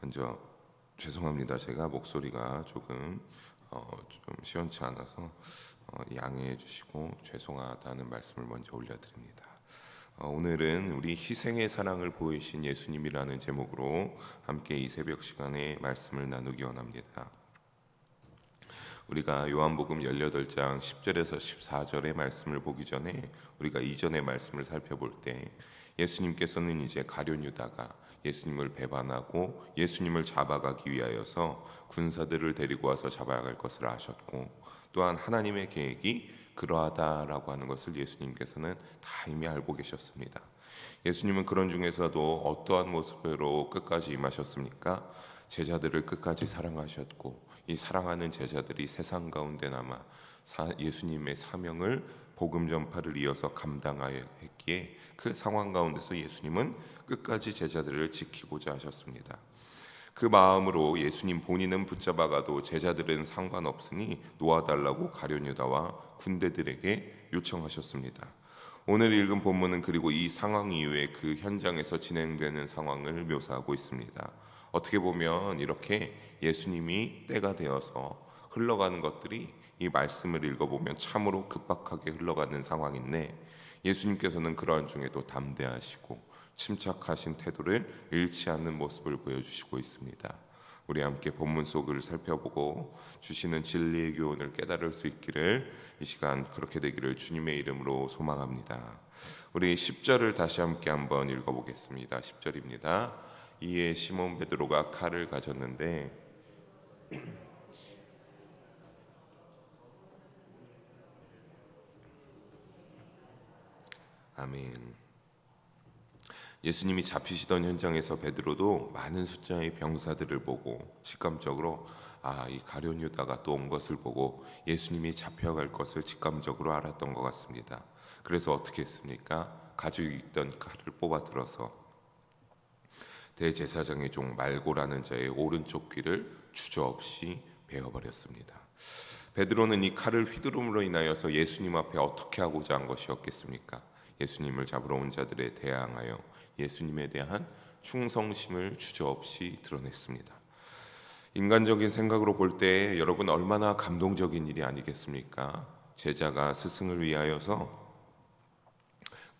먼저 죄송합니다. 제가 목소리가 조금 좀 시원치 않아서 양해해 주시고 죄송하다는 말씀을 먼저 올려드립니다. 오늘은 우리 희생의 사랑을 보이신 예수님이라는 제목으로 함께 이 새벽 시간에 말씀을 나누기 원합니다. 우리가 요한복음 18장 10절에서 14절의 말씀을 보기 전에 우리가 이전의 말씀을 살펴볼 때 예수님께서는 이제 가룟 유다가 예수님을 배반하고 예수님을 잡아가기 위하여서 군사들을 데리고 와서 잡아갈 것을 아셨고, 또한 하나님의 계획이 그러하다라고 하는 것을 예수님께서는 다 이미 알고 계셨습니다. 예수님은 그런 중에서도 어떠한 모습으로 끝까지 임하셨습니까? 제자들을 끝까지 사랑하셨고, 이 사랑하는 제자들이 세상 가운데 남아 예수님의 사명을 복음 전파를 이어서 감당하여 했기에 그 상황 가운데서 예수님은 끝까지 제자들을 지키고자 하셨습니다. 그 마음으로 예수님 본인은 붙잡아가도 제자들은 상관없으니 놓아달라고 가룟 유다와 군대들에게 요청하셨습니다. 오늘 읽은 본문은 그리고 이 상황 이후에 그 현장에서 진행되는 상황을 묘사하고 있습니다. 어떻게 보면 이렇게 예수님이 때가 되어서 흘러가는 것들이 이 말씀을 읽어보면 참으로 급박하게 흘러가는 상황인데, 예수님께서는 그러한 중에도 담대하시고 침착하신 태도를 잃지 않는 모습을 보여주시고 있습니다. 우리 함께 본문 속을 살펴보고 주시는 진리의 교훈을 깨달을 수 있기를, 이 시간 그렇게 되기를 주님의 이름으로 소망합니다. 우리 10절을 다시 함께 한번 읽어보겠습니다. 10절입니다. 이에 시몬 베드로가 칼을 가졌는데 아멘. 예수님이 잡히시던 현장에서 베드로도 많은 숫자의 병사들을 보고 직감적으로 이 가룟 유다가 또 온 것을 보고 예수님이 잡혀갈 것을 직감적으로 알았던 것 같습니다. 그래서 어떻게 했습니까? 가지고 있던 칼을 뽑아 들어서 대제사장의 종 말고라는 자의 오른쪽 귀를 주저없이 베어버렸습니다. 베드로는 이 칼을 휘두름으로 인하여서 예수님 앞에 어떻게 하고자 한 것이었겠습니까? 예수님을 잡으러 온 자들에 대항하여 예수님에 대한 충성심을 주저없이 드러냈습니다. 인간적인 생각으로 볼 때 여러분 얼마나 감동적인 일이 아니겠습니까? 제자가 스승을 위하여서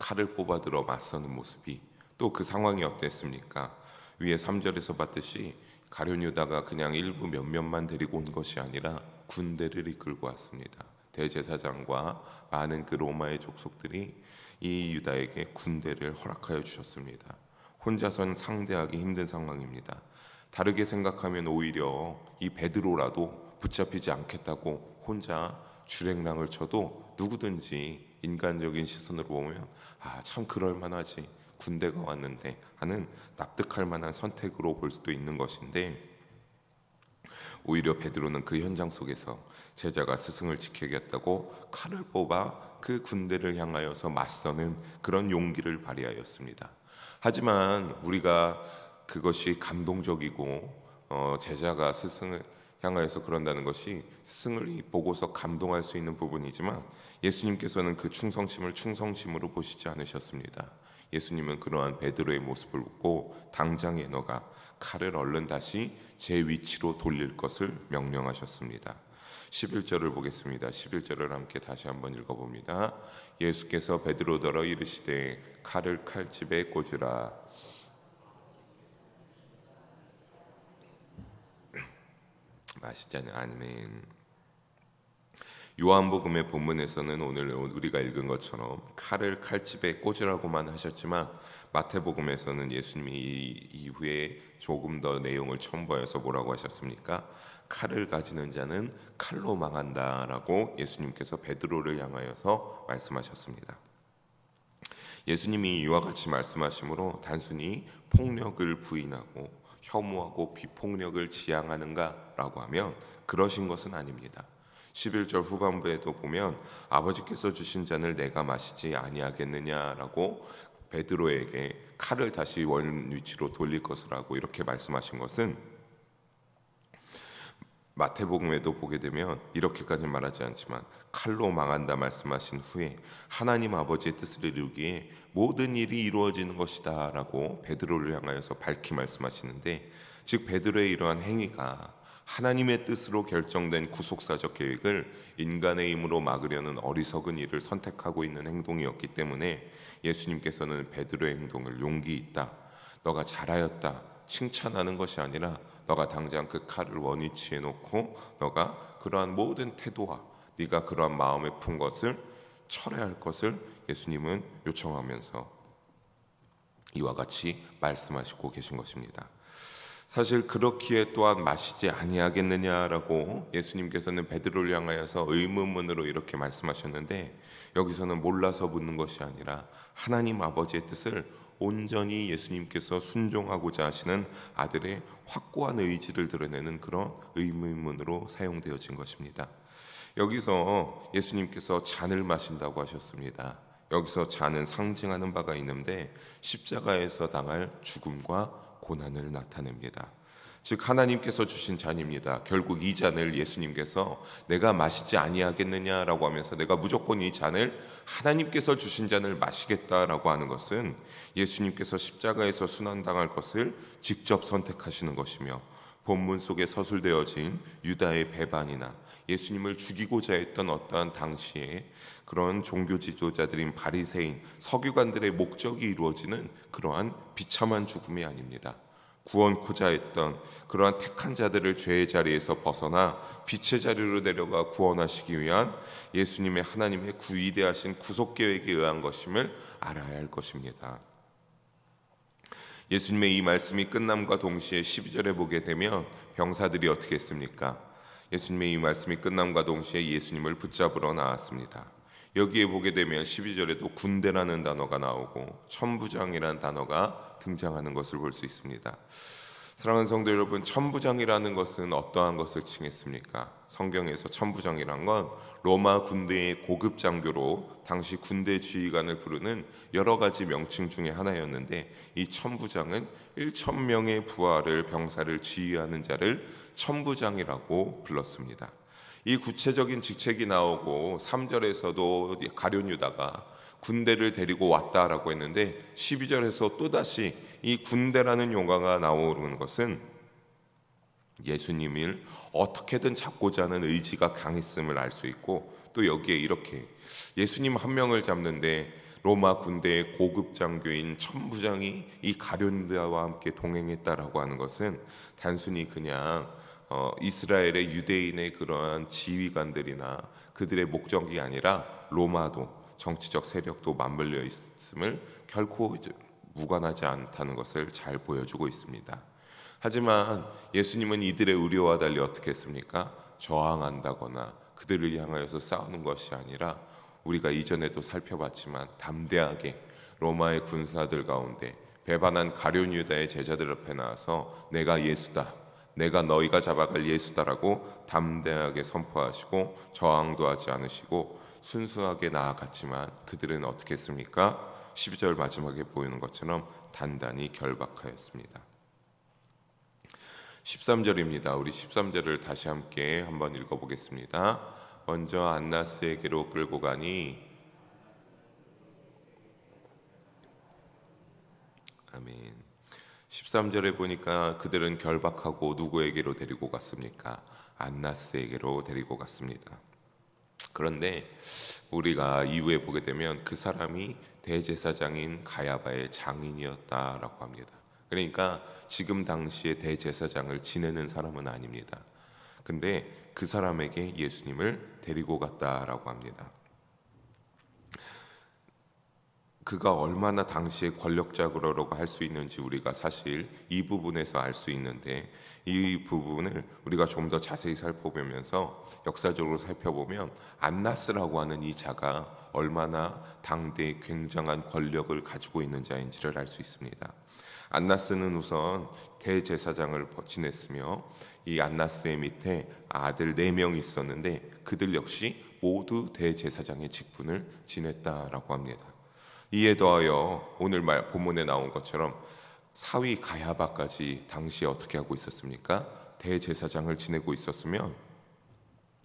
칼을 뽑아들어 맞서는 모습이, 또 그 상황이 어땠습니까? 위에 3절에서 봤듯이 가룟 유다가 그냥 일부 몇몇만 데리고 온 것이 아니라 군대를 이끌고 왔습니다. 대제사장과 많은 그 로마의 족속들이 이 유다에게 군대를 허락하여 주셨습니다. 혼자선 상대하기 힘든 상황입니다. 다르게 생각하면 오히려 이 베드로라도 붙잡히지 않겠다고 혼자 주랭랑을 쳐도 누구든지 인간적인 시선으로 보면 참 그럴만하지, 군대가 왔는데 하는 납득할 만한 선택으로 볼 수도 있는 것인데, 오히려 베드로는 그 현장 속에서 제자가 스승을 지키겠다고 칼을 뽑아 그 군대를 향하여서 맞서는 그런 용기를 발휘하였습니다. 하지만 우리가 그것이 감동적이고 제자가 스승을 향하여서 그런다는 것이 스승을 보고서 감동할 수 있는 부분이지만, 예수님께서는 그 충성심을 충성심으로 보시지 않으셨습니다. 예수님은 그러한 베드로의 모습을 보고 당장에 너가 칼을 얼른 다시 제 위치로 돌릴 것을 명령하셨습니다. 11절을 보겠습니다. 11절을 함께 다시 한번 읽어봅니다. 예수께서 베드로더러 이르시되 칼을 칼집에 꽂으라. 맛있잖아요. 아멘. 요한복음의 본문에서는 오늘 우리가 읽은 것처럼 칼을 칼집에 꽂으라고만 하셨지만, 마태복음에서는 예수님이 이 이후에 조금 더 내용을 첨부하여서 뭐라고 하셨습니까? 칼을 가지는 자는 칼로 망한다라고 예수님께서 베드로를 향하여서 말씀하셨습니다. 예수님이 이와 같이 말씀하심으로 단순히 폭력을 부인하고 혐오하고 비폭력을 지향하는가라고 하면 그러신 것은 아닙니다. 11절 후반부에도 보면 아버지께서 주신 잔을 내가 마시지 아니하겠느냐라고 베드로에게 칼을 다시 원 위치로 돌릴 것을 하고 이렇게 말씀하신 것은 마태복음에도 보게 되면 이렇게까지 말하지 않지만 칼로 망한다 말씀하신 후에 하나님 아버지의 뜻을 이루기에 모든 일이 이루어지는 것이다 라고 베드로를 향하여서 밝히 말씀하시는데, 즉 베드로의 이러한 행위가 하나님의 뜻으로 결정된 구속사적 계획을 인간의 힘으로 막으려는 어리석은 일을 선택하고 있는 행동이었기 때문에 예수님께서는 베드로의 행동을 용기 있다, 너가 잘하였다 칭찬하는 것이 아니라 너가 당장 그 칼을 원위치해 놓고 너가 그러한 모든 태도와 네가 그러한 마음에 푼 것을 철회할 것을 예수님은 요청하면서 이와 같이 말씀하시고 계신 것입니다. 사실 그렇기에 또한 마시지 아니하겠느냐라고 예수님께서는 베드로를 향하여서 의문문으로 이렇게 말씀하셨는데, 여기서는 몰라서 묻는 것이 아니라 하나님 아버지의 뜻을 온전히 예수님께서 순종하고자 하시는 아들의 확고한 의지를 드러내는 그런 의문문으로 사용되어진 것입니다. 여기서 예수님께서 잔을 마신다고 하셨습니다. 여기서 잔은 상징하는 바가 있는데 십자가에서 당할 죽음과 고난을 나타냅니다. 즉 하나님께서 주신 잔입니다. 결국 이 잔을 예수님께서 내가 마시지 아니하겠느냐라고 하면서 내가 무조건 이 잔을 하나님께서 주신 잔을 마시겠다라고 하는 것은 예수님께서 십자가에서 순환당할 것을 직접 선택하시는 것이며, 본문 속에 서술되어진 유다의 배반이나 예수님을 죽이고자 했던 어떠한 당시에 그런 종교 지도자들인 바리새인, 서기관들의 목적이 이루어지는 그러한 비참한 죽음이 아닙니다. 구원코자 했던 그러한 택한 자들을 죄의 자리에서 벗어나 빛의 자리로 내려가 구원하시기 위한 예수님의 하나님의 위대하신 구속 계획에 의한 것임을 알아야 할 것입니다. 예수님의 이 말씀이 끝남과 동시에 12절에 보게 되면 병사들이 어떻게 했습니까? 예수님의 이 말씀이 끝남과 동시에 예수님을 붙잡으러 나왔습니다. 여기에 보게 되면 12절에도 군대라는 단어가 나오고 천부장이라는 단어가 등장하는 것을 볼 수 있습니다. 사랑하는 성도 여러분, 천부장이라는 것은 어떠한 것을 칭했습니까? 성경에서 천부장이란 건 로마 군대의 고급 장교로 당시 군대 지휘관을 부르는 여러 가지 명칭 중에 하나였는데, 이 천부장은 1,000명의 부하를 병사를 지휘하는 자를 천부장이라고 불렀습니다. 이 구체적인 직책이 나오고 3절에서도 가룟 유다가 군대를 데리고 왔다라고 했는데 12절에서 또다시 이 군대라는 용어가 나오는 것은 예수님을 어떻게든 잡고자 하는 의지가 강했음을 알 수 있고, 또 여기에 이렇게 예수님 한 명을 잡는데 로마 군대의 고급 장교인 천부장이 이 가룟 유다와 함께 동행했다라고 하는 것은 단순히 그냥 이스라엘의 유대인의 그러한 지휘관들이나 그들의 목적이 아니라 로마도 정치적 세력도 맞물려 있음을 결코 무관하지 않다는 것을 잘 보여주고 있습니다. 하지만 예수님은 이들의 우려와 달리 어떻게 했습니까? 저항한다거나 그들을 향하여서 싸우는 것이 아니라 우리가 이전에도 살펴봤지만 담대하게 로마의 군사들 가운데 배반한 가룟 유다의 제자들 앞에 나와서 내가 예수다, 내가 너희가 잡아갈 예수다라고 담대하게 선포하시고 저항도 하지 않으시고 순수하게 나아갔지만 그들은 어떻게 했습니까? 12절 마지막에 보이는 것처럼 단단히 결박하였습니다. 13절입니다. 우리 13절을 다시 함께 한번 읽어보겠습니다. 먼저 안나스에게로 끌고 가니, 아멘. 13절에 보니까 그들은 결박하고 누구에게로 데리고 갔습니까? 안나스에게로 데리고 갔습니다. 그런데 우리가 이후에 보게 되면 그 사람이 대제사장인 가야바의 장인이었다라고 합니다. 그러니까 지금 당시에 대제사장을 지내는 사람은 아닙니다. 근데 그 사람에게 예수님을 데리고 갔다라고 합니다. 그가 얼마나 당시에 권력자라고 할 수 있는지 우리가 사실 이 부분에서 알 수 있는데, 이 부분을 우리가 좀 더 자세히 살펴보면서 역사적으로 살펴보면 안나스라고 하는 이 자가 얼마나 당대의 굉장한 권력을 가지고 있는 자인지를 알 수 있습니다. 안나스는 우선 대제사장을 지냈으며 이 안나스의 밑에 아들 4명이 있었는데 그들 역시 모두 대제사장의 직분을 지냈다라고 합니다. 이에 더하여 오늘 본문에 나온 것처럼 사위 가야바까지 당시에 어떻게 하고 있었습니까? 대제사장을 지내고 있었으면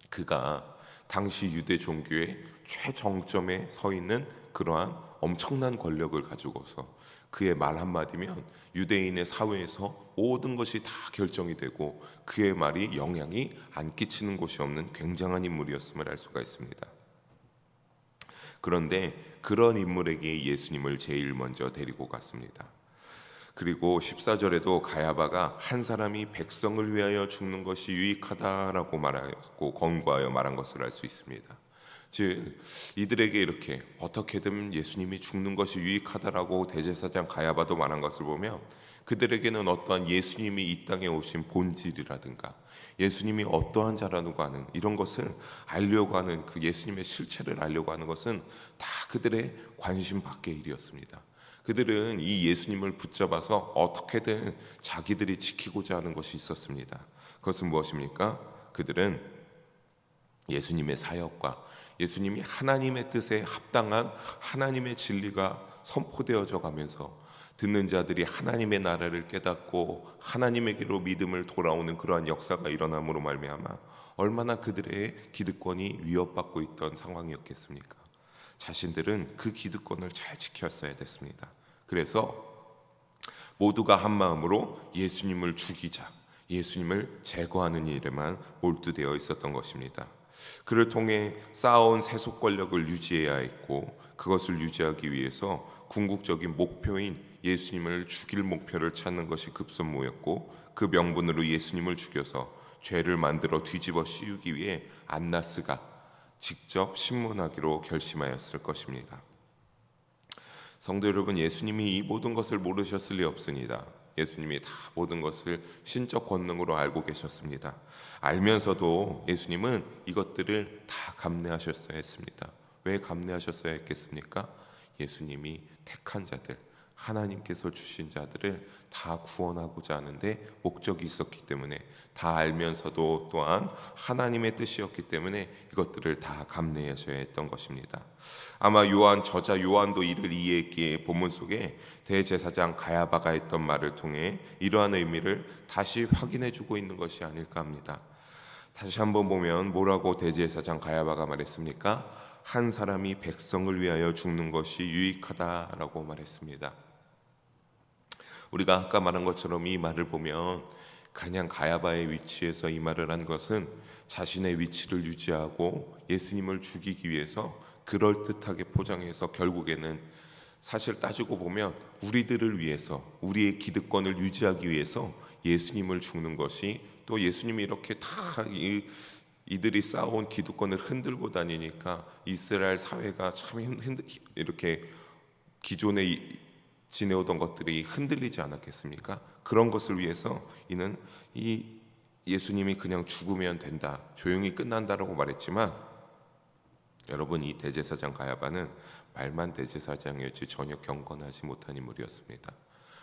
그가 당시 유대 종교의 최정점에 서 있는 그러한 엄청난 권력을 가지고서 그의 말 한마디면 유대인의 사회에서 모든 것이 다 결정이 되고 그의 말이 영향이 안 끼치는 곳이 없는 굉장한 인물이었음을 알 수가 있습니다. 그런데 그런 인물에게 예수님을 제일 먼저 데리고 갔습니다. 그리고 14절에도 가야바가 한 사람이 백성을 위하여 죽는 것이 유익하다라고 말하고 권고하여 말한 것을 알 수 있습니다. 즉 이들에게 이렇게 어떻게든 예수님이 죽는 것이 유익하다라고 대제사장 가야바도 말한 것을 보면 그들에게는 어떠한 예수님이 이 땅에 오신 본질이라든가 예수님이 어떠한 자라고 하는 이런 것을 알려고 하는 그 예수님의 실체를 알려고 하는 것은 다 그들의 관심 밖의 일이었습니다. 그들은 이 예수님을 붙잡아서 어떻게든 자기들이 지키고자 하는 것이 있었습니다. 그것은 무엇입니까? 그들은 예수님의 사역과 예수님이 하나님의 뜻에 합당한 하나님의 진리가 선포되어져 가면서 듣는 자들이 하나님의 나라를 깨닫고 하나님에게로 믿음을 돌아오는 그러한 역사가 일어남으로 말미암아 얼마나 그들의 기득권이 위협받고 있던 상황이었겠습니까? 자신들은 그 기득권을 잘 지켰어야 됐습니다. 그래서 모두가 한 마음으로 예수님을 죽이자, 예수님을 제거하는 일에만 몰두되어 있었던 것입니다. 그를 통해 쌓아온 세속 권력을 유지해야 했고 그것을 유지하기 위해서 궁극적인 목표인 예수님을 죽일 목표를 찾는 것이 급선무였고 그 명분으로 예수님을 죽여서 죄를 만들어 뒤집어 씌우기 위해 안나스가 직접 신문하기로 결심하였을 것입니다. 성도 여러분, 예수님이 이 모든 것을 모르셨을 리 없습니다. 예수님이 다 모든 것을 신적 권능으로 알고 계셨습니다. 알면서도 예수님은 이것들을 다 감내하셨어야 했습니다. 왜 감내하셨어야 했겠습니까? 예수님이 택한 자들, 하나님께서 주신 자들을 다 구원하고자 하는데 목적이 있었기 때문에, 다 알면서도 또한 하나님의 뜻이었기 때문에 이것들을 다 감내하셔야 했던 것입니다. 아마 저자 요한도 이를 이해했기에 본문 속에 대제사장 가야바가 했던 말을 통해 이러한 의미를 다시 확인해주고 있는 것이 아닐까 합니다. 다시 한번 보면 뭐라고 대제사장 가야바가 말했습니까? 한 사람이 백성을 위하여 죽는 것이 유익하다라고 말했습니다. 우리가 아까 말한 것처럼 이 말을 보면 그냥 가야바의 위치에서 이 말을 한 것은 자신의 위치를 유지하고 예수님을 죽이기 위해서 그럴듯하게 포장해서 결국에는 사실 따지고 보면 우리들을 위해서, 우리의 기득권을 유지하기 위해서 예수님을 죽는 것이, 또 예수님이 이렇게 다 이들이 쌓아온 기득권을 흔들고 다니니까 이스라엘 사회가 참 이렇게 기존에 지내오던 것들이 흔들리지 않았겠습니까? 그런 것을 위해서 이는 이 예수님이 그냥 죽으면 된다, 조용히 끝난다라고 말했지만, 여러분, 이 대제사장 가야바는 말만 대제사장이었지 전혀 경건하지 못한 인물이었습니다.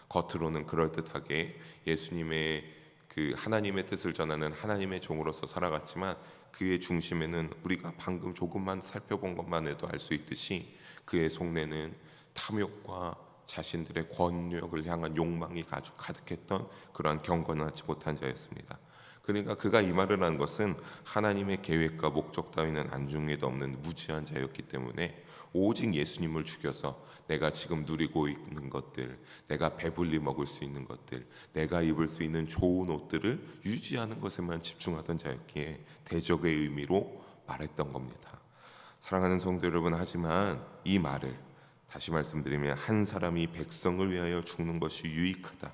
겉으로는 그럴듯하게 예수님의 그 하나님의 뜻을 전하는 하나님의 종으로서 살아갔지만 그의 중심에는 우리가 방금 조금만 살펴본 것만 해도 알 수 있듯이 그의 속내는 탐욕과 자신들의 권력을 향한 욕망이 아주 가득했던 그러한 경건하지 못한 자였습니다. 그러니까 그가 이 말을 한 것은 하나님의 계획과 목적 따위는 안중에도 없는 무지한 자였기 때문에 오직 예수님을 죽여서 내가 지금 누리고 있는 것들, 내가 배불리 먹을 수 있는 것들, 내가 입을 수 있는 좋은 옷들을 유지하는 것에만 집중하던 자였기에 대적의 의미로 말했던 겁니다. 사랑하는 성도 여러분, 하지만 이 말을 다시 말씀드리면 한 사람이 백성을 위하여 죽는 것이 유익하다,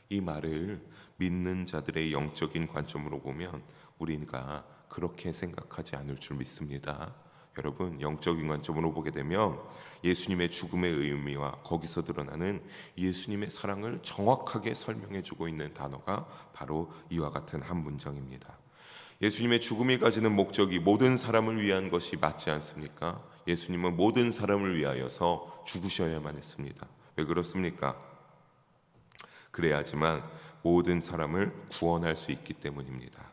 이 말을 믿는 자들의 영적인 관점으로 보면 우리가 그렇게 생각하지 않을 줄 믿습니다. 여러분, 영적인 관점으로 보게 되면 예수님의 죽음의 의미와 거기서 드러나는 예수님의 사랑을 정확하게 설명해주고 있는 단어가 바로 이와 같은 한 문장입니다. 예수님의 죽음이 가지는 목적이 모든 사람을 위한 것이 맞지 않습니까? 예수님은 모든 사람을 위하여서 죽으셔야만 했습니다. 왜 그렇습니까? 그래야지만 모든 사람을 구원할 수 있기 때문입니다.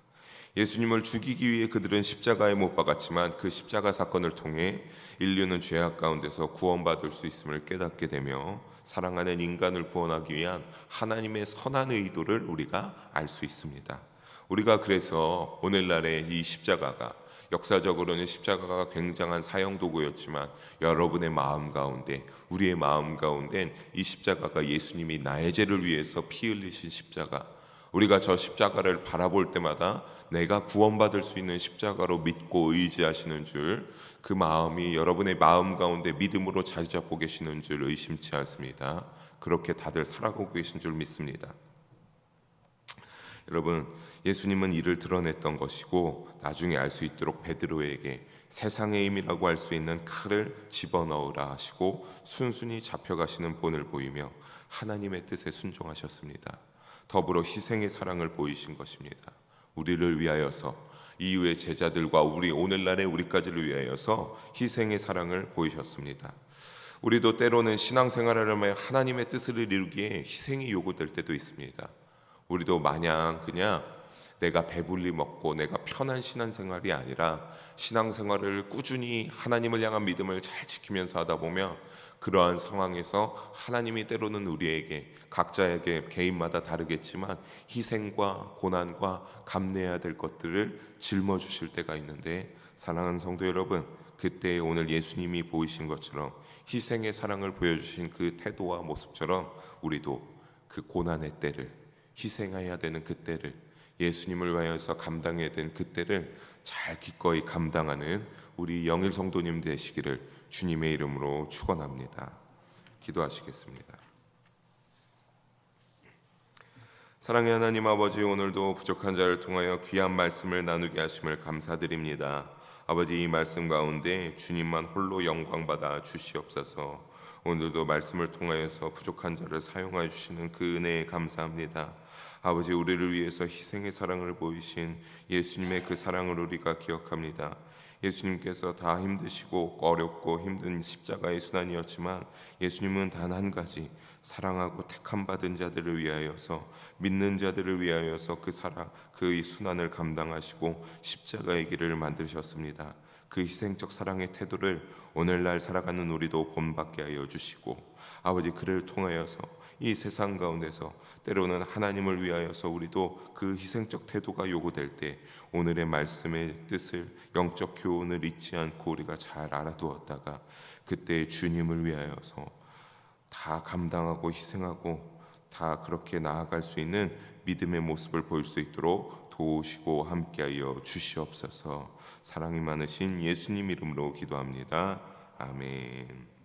예수님을 죽이기 위해 그들은 십자가에 못 박았지만 그 십자가 사건을 통해 인류는 죄악 가운데서 구원받을 수 있음을 깨닫게 되며 사랑하는 인간을 구원하기 위한 하나님의 선한 의도를 우리가 알 수 있습니다. 우리가 그래서 오늘날의 이 십자가가, 역사적으로는 십자가가 굉장한 사형 도구였지만 여러분의 마음 가운데, 우리의 마음 가운데 이 십자가가 예수님이 나의 죄를 위해서 피 흘리신 십자가, 우리가 저 십자가를 바라볼 때마다 내가 구원받을 수 있는 십자가로 믿고 의지하시는 줄, 그 마음이 여러분의 마음 가운데 믿음으로 자리 잡고 계시는 줄 의심치 않습니다. 그렇게 다들 살아가고 계신 줄 믿습니다. 여러분, 예수님은 이를 드러냈던 것이고 나중에 알 수 있도록 베드로에게 세상의 힘이라고 할 수 있는 칼을 집어넣으라 하시고 순순히 잡혀가시는 본을 보이며 하나님의 뜻에 순종하셨습니다. 더불어 희생의 사랑을 보이신 것입니다. 우리를 위하여서, 이후의 제자들과 우리 오늘날의 우리까지를 위하여서 희생의 사랑을 보이셨습니다. 우리도 때로는 신앙생활을 하며 하나님의 뜻을 이루기에 희생이 요구될 때도 있습니다. 우리도 마냥 그냥 내가 배불리 먹고 내가 편한 신앙생활이 아니라 신앙생활을 꾸준히 하나님을 향한 믿음을 잘 지키면서 하다 보면 그러한 상황에서 하나님이 때로는 우리에게, 각자에게 개인마다 다르겠지만 희생과 고난과 감내해야 될 것들을 짊어주실 때가 있는데, 사랑하는 성도 여러분, 그때 오늘 예수님이 보이신 것처럼 희생의 사랑을 보여주신 그 태도와 모습처럼 우리도 그 고난의 때를, 희생해야 되는 그 때를, 예수님을 위하여서 감당해야 되는 그 때를 잘 기꺼이 감당하는 우리 영일 성도님 되시기를 주님의 이름으로 축원합니다. 기도하시겠습니다. 사랑의 하나님 아버지, 오늘도 부족한 자를 통하여 귀한 말씀을 나누게 하심을 감사드립니다. 아버지, 이 말씀 가운데 주님만 홀로 영광받아 주시옵소서. 오늘도 말씀을 통하여서 부족한 자를 사용하여 주시는 그 은혜에 감사합니다. 아버지, 우리를 위해서 희생의 사랑을 보이신 예수님의 그 사랑을 우리가 기억합니다. 예수님께서 다 힘드시고 어렵고 힘든 십자가의 순환이었지만 예수님은 단 한 가지, 사랑하고 택함 받은 자들을 위하여서, 믿는 자들을 위하여서 그 사랑, 그 순환을 감당하시고 십자가의 길을 만드셨습니다. 그 희생적 사랑의 태도를 오늘날 살아가는 우리도 본받게 하여 주시고, 아버지, 그를 통하여서 이 세상 가운데서 때로는 하나님을 위하여서 우리도 그 희생적 태도가 요구될 때 오늘의 말씀의 뜻을, 영적 교훈을 잊지 않고 우리가 잘 알아두었다가 그때 주님을 위하여서 다 감당하고 희생하고 다 그렇게 나아갈 수 있는 믿음의 모습을 보일 수 있도록 도우시고 함께하여 주시옵소서. 사랑이 많으신 예수님 이름으로 기도합니다. 아멘.